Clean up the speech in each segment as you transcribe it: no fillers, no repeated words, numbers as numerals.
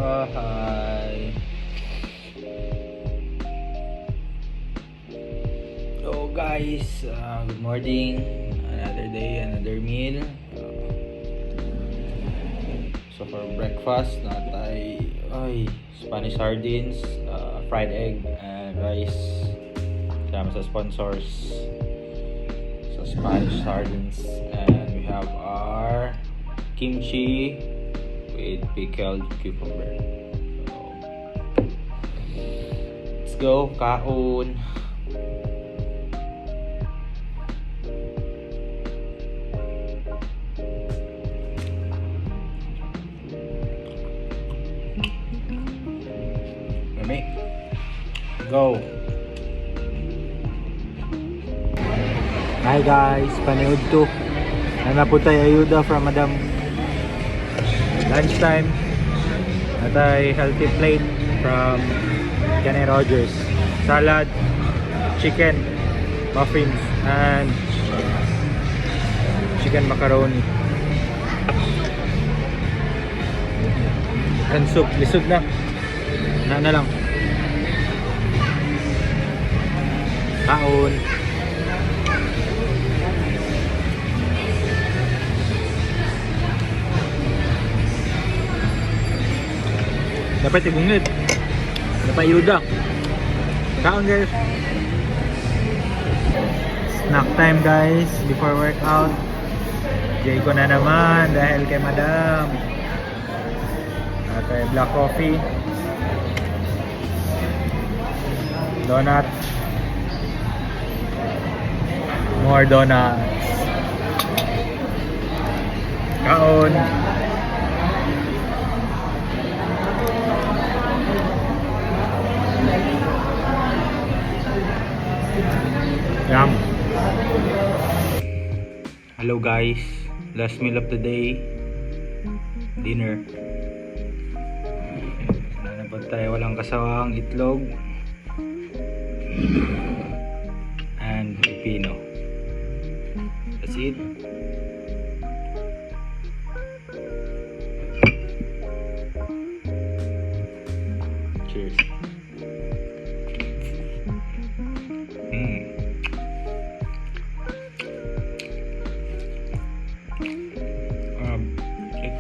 Hi. So guys, good morning. Another day, another meal. So for breakfast, ay Spanish sardines, fried egg, and rice. Kasama sa sponsors. So Spanish sardines, and we have our kimchi with pickled cucumber. So, let's go, kaon. Mami, go. Hi guys, panood to. Nanaputay ayuda from Madam. Lunchtime. Natay healthy plate from Kenny Rogers. Salad, chicken, muffins, and chicken macaroni. And soup, lisod na. Na lang. Kaon. Dapat ibungit. Dapat yuda. Kaon guys. Snack time guys before workout. Jay ko na naman dahil kay Madam. At black coffee. Donut. More donuts. Kaon. Yum. Hello guys, last meal of the day, dinner. Nanapag tayo walang kasawang itlog and pipino. That's it. Cheers.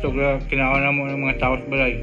Ito kinauna mo ng mga tao sa balay.